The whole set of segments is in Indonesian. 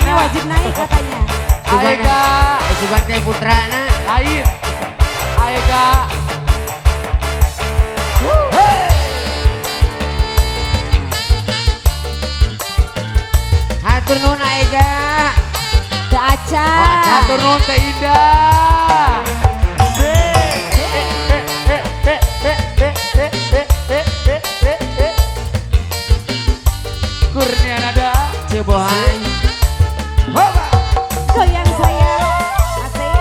ini wajib naik katanya. Aega. Subante putra na. Lain. Aega. Hatur nuhun Aega. Teu aca. Hatur nuhun Teh Indah. Kurnia nada. Cebohan. Goyang sayang. Asik.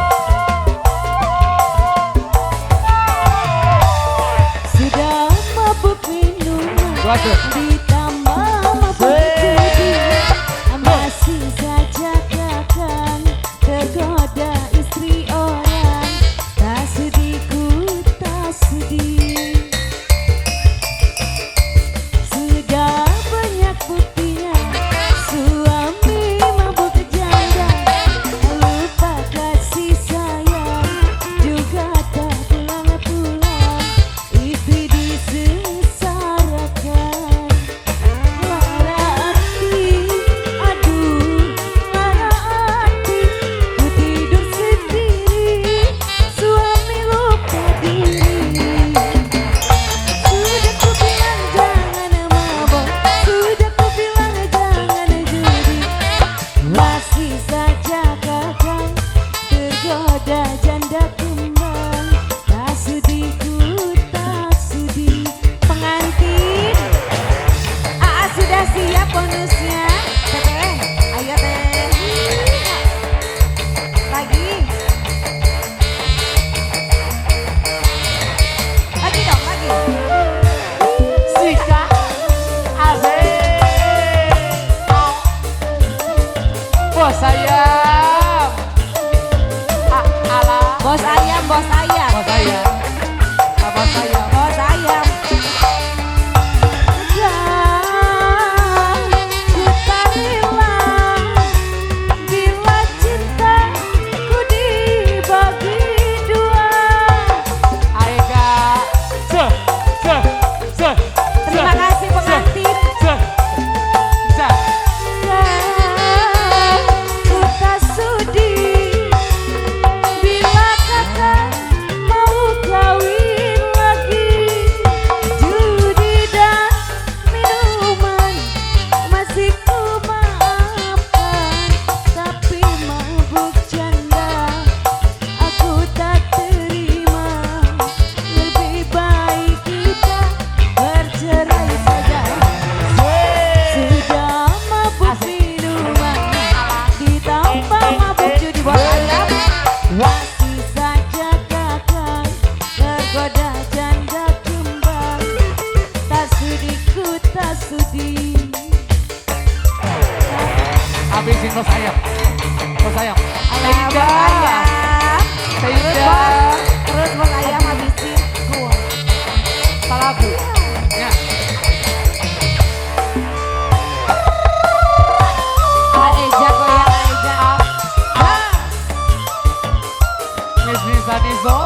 Sudah mabuk minuman. Waduh. Ditambah mabuk judi. Masih saja kakang tergoda istri orang. Tak sudi ku tak sudi. Sudah banyak buktinya suami mabuk janda, lupa kasih sayang, juga tak pulang-pulang, istri disesarakan. Lara hati, aduh lara hati, ku tidur sendiri, suami lupa diri. Sudah ku bilang jangan mabok, sudah ku bilang jangan judi, masih saja kakang tergoda janda kembang. Tak sudi ku tak sudi. Pengantin, sudah siap bonusnya. Teteh, ayo teh. Lagi. Lagi dong, lagi. Sika. Asik. Bos ayam. Ala. Bos ayam, bos ayam. Bos ayam. Bos ayam. Bos ayam. Dan ku tak rela bila cintaku dibagi dua. Aega. Se. Terima kasih pengantin. Se. Dan ku tak sudi bila kakak mau kawin lagi. Judi dan minuman masih ku maafkan, tapi mabuk janda aku tak terima. Lebih baik kita bercerai saja. Sudah mabuk minuman ditambah mabuk judi, bos ayam, masih saja kakak tergoda janda kembang. Tak sudi ku tak sudi. Habisin bos ayam. Bos ayam. Alah, bos ayam. Teh Terus Indah. bos, terus bos ayam habisin. Salaku. Ya. Aeja goyang Aeja. Miss Nisaniso.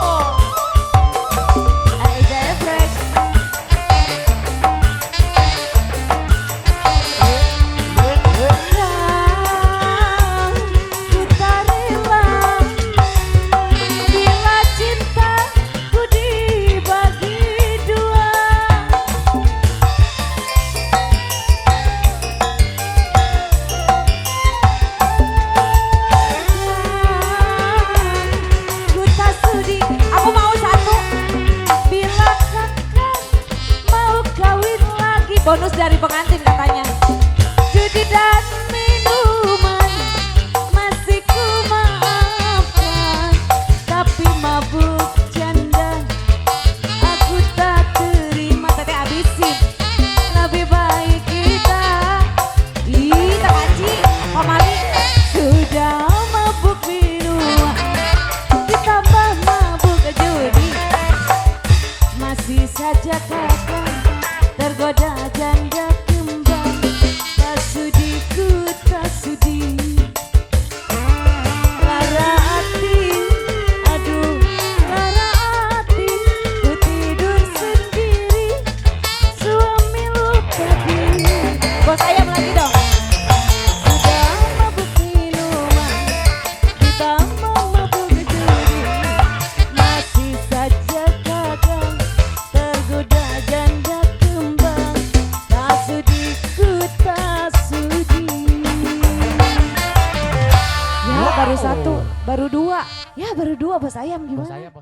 Aeja efek. Dan ku tak rela bila cintaku dibagi dua. baru satu, baru dua. Ya baru dua bos ayam Bos gimana? ayam.